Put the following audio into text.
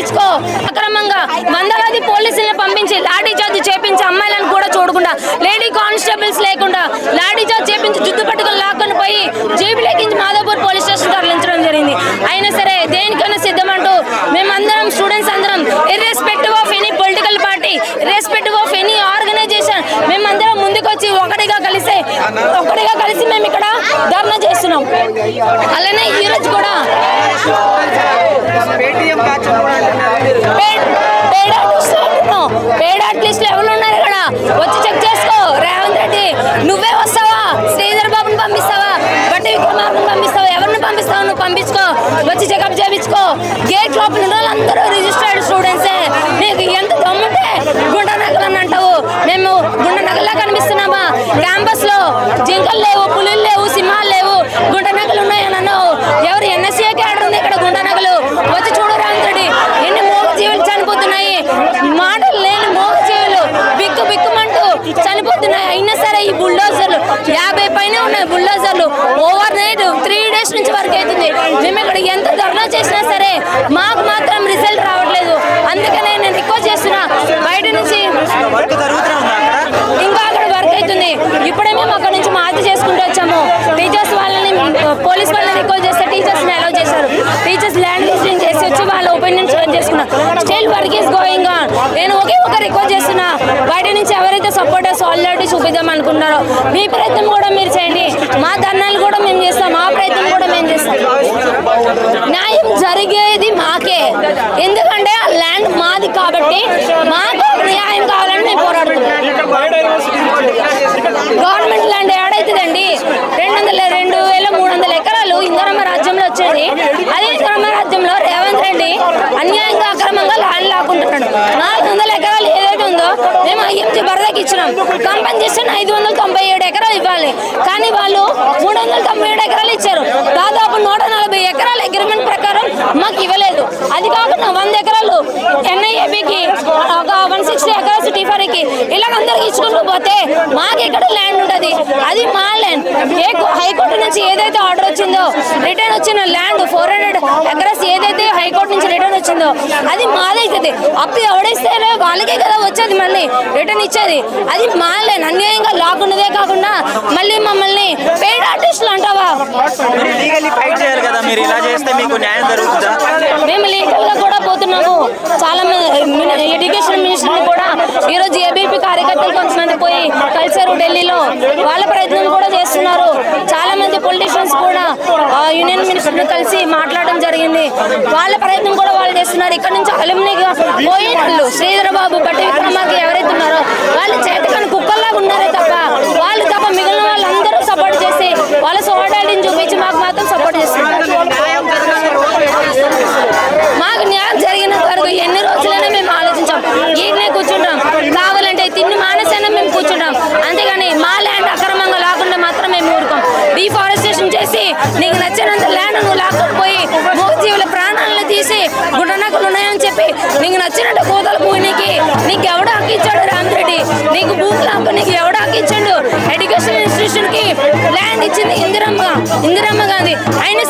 తప్పించుకో. అక్రమంగా వందలాది పోలీసులను పంపించి లాఠీ చార్జ్ చేపించి అమ్మాయిలను కూడా చూడకుండా, లేడీ కానిస్టేబుల్స్ లేకుండా లాఠీ చార్జ్ చేపించి జుట్టు పట్టుకుని లాక్కొని పోయి జీపు లెక్కించి మాధవపూర్ పోలీస్ స్టేషన్ తరలించడం జరిగింది. అయినా సరే దేనికైనా సిద్ధమంటూ మేమందరం స్టూడెంట్స్ అందరం irrespective of any political party, irrespective of any organisation మేమందరం ముందుకు వచ్చి ఒకటిగా కలిసి మేము ఇక్కడ ధర్నా చేస్తున్నాం. అలానే ఈ రోజు కూడా పేడ్ ఆర్టిస్టులు ఎవరు ఉన్నారు ఇక్కడ వచ్చి చెక్ చేసుకో. రేవంత్ రెడ్డి నువ్వే వస్తావా, శ్రీధర్ బాబుని పంపిస్తావా, బట్టి విక్రమార్కను పంపిస్తావా, ఎవరిని పంపిస్తావు నువ్వు పంపించుకో, వచ్చి చెకప్ చేయించుకో. గేట్ లోపల ఉన్న వాళ్ళందరూ రిజిస్టర్డ్ స్టూడెంట్సే. నీకు ఎంత దమ్ముంటే గుండా నగలు అని అంటావు. మేము గుండా నగల్లా కనిపిస్తున్నామా? క్యాంపస్ లో జింకలు లేవు, పులులు లేవు, సింహాలు లేవు, గుండా నగలు ఉన్నాయని అన్నావు. ఎవరు ఎన్ఎస్ఏ క్యాడర్ ఉంది ఇక్కడ గుండా నగలు? వచ్చి చూడు రేవంత్ రెడ్డి, ఎన్ని మోగ జీవులు చనిపోతున్నాయి, మాటలు లేని మోగ జీవులు బిక్కుమంటూ చనిపోతున్నాయి. అయినా సరే ఈ బుల్డోజర్లు 50 పైన ఉన్నాయి. బుల్డోజర్లు ఓవర్ నైట్ 3 days నుంచి వరకు అవుతుంది. మేము ఇక్కడ ఎంత ధర్నా చేసినా సరే మాకు మాత్రం రిజల్ట్ రావట్లేదు. అందుకనే నేను రిక్వెస్ట్ చేస్తున్నా, బయట నుంచి ఇంకా అక్కడ వర్క్ అవుతుంది. ఇప్పుడే మేము అక్కడ నుంచి మార్చి చేసుకుంటూ వచ్చాము. టీచర్స్ వాళ్ళని, పోలీస్ వాళ్ళని రిక్వెస్ట్ చేస్తే టీచర్స్ని అలౌ చేశారు. టీచర్స్ ల్యాండ్ విజిటింగ్ చేసి వచ్చి వాళ్ళ ఒపీనియన్స్ చేసుకున్నారు. Still work is going on. నేను ఒక రిక్వెస్ట్ చేస్తున్నా, బయట నుంచి ఎవరైతే సపోర్టర్స్ సాలిడారిటీ చూపిద్దాం అనుకుంటున్నారో మీ ప్రయత్నం కూడా మీరు చేయండి. మా ధర్నాలు కూడా మేము చేస్తాం, మా ప్రయత్నం కూడా మేము చేస్తాం. న్యాయం జరిగేది మాకే, ఎందుకంటే ఆ ల్యాండ్ మాది కాబట్టి మాకు న్యాయం కావాలని మేము పోరాడుతున్నాం. Government land ఏడైతుందండి? 2,300 ఎకరాలు ఇందిరమ్మ రాజ్యంలో వచ్చేది. అదే ఇందిరమ్మ రాజ్యంలో రేవంత్ రెడ్డి అన్యాయంగా అక్రమంగా ల్యాండ్ లాక్కుంటున్నాడు. 400 ఎకరాలు ఏదైతే ఉందో మేము ఐఎంజీ భరతకి ఇచ్చినాం. కంపెన్సేషన్ 597 ఎకరాలు ఇవ్వాలి, కానీ వాళ్ళు 397 ఎకరాలు ఇచ్చారు. దాదాపు 140 ఎకరాల అగ్రిమెంట్ ప్రకారం మాకు ఇవ్వలేదు. అది కాకుండా 100 ఎకరాలు ఎన్ఐఏబికి, ఒక 160 ఎకరాలు టీఫారీకి, ఇలా అందరికి ఇచ్చుకుంటూ పోతే మాకు ఎక్కడ ల్యాండ్ ఉంటుంది? అది మా ల్యాండ్. హైకోర్టు నుంచి ఏదైతే ఆర్డర్ వచ్చిందో, రిటర్న్ వచ్చిన ల్యాండ్ 400 ఎకరాస్ ఏదైతే హైకోర్టు నుంచి రిటర్న్ వచ్చిందో అది మాదైతుంది. అప్పు ఎవడేస్తే వాళ్ళకే కదా వచ్చేది, మళ్ళీ రిటర్న్ ఇచ్చేది. అది మా ల్యాండ్. అన్యాయంగా లాక్కున్నదే కాకుండా మళ్ళీ మమ్మల్ని పెయిడ్ ఆర్టిస్టులు అంటావా? మేము లీగల్ గా కూడా పోతున్నాము. చాలా మంది ఎడ్యుకేషన్ మినిస్టర్ కూడా ఈరోజు ఏబీపీ కార్యకర్తలు కొంతమంది పోయి కలిసారు ఢిల్లీలో. వాళ్ళ ప్రయత్నం కూడా చేస్తున్నారు. చాలా మంది పొలిటీషియన్స్ కూడా యూనియన్ మినిస్టర్ కలిసి మాట్లాడడం జరిగింది. వాళ్ళ ప్రయత్నం కూడా వాళ్ళు చేస్తున్నారు. ఇక్కడ నుంచి అలుమినిగా పోయిన వాళ్ళు శ్రీధర్ బాబు, బట్టి విక్రమార్క ఎవరైతే ఉన్నారో వాళ్ళు చేతకాని కుక్కల్లాగా ఉన్నారే తప్ప వాళ్ళు తప్ప మిగిలిన వాళ్ళందరూ సపోర్ట్ చేసి వాళ్ళ సోడాలిటీని చూపించి మాకు మాత్రం సపోర్ట్ చేస్తున్నారు. మాకు న్యాయం జరిగినంత వరకు ఎన్ని రోజులైనా మేము ఆలోచించాం. ఈడనే కూర్చుంటాం, కావాలంటే తిన్ని మానసైనా మేము కూర్చుంటాం. అంతేగాని మా ల్యాండ్ అక్రమంగా లాకుండా మాత్రం మేము ఊరుకోం. డిఫారెస్టేషన్ చేసి నీకు నచ్చినంత ల్యాండ్ నువ్వు లాక్కొని పోయి మూగజీవుల ప్రాణాలను తీసి గుండనకలు ఉన్నాయని చెప్పి నీకు నచ్చినట్టు కోతలు పోయినకి నీకు ఎవడు హక్కిచ్చాడు? రేవంత్ రెడ్డి నీకు భూములు హక్కు నీకు ఎవడు హక్కిచ్చాడు? ఎడ్యుకేషన్ ఇన్స్టిట్యూషన్ కి ల్యాండ్ ఇచ్చింది ఇందిరమ్మ గాంధీ. అయినా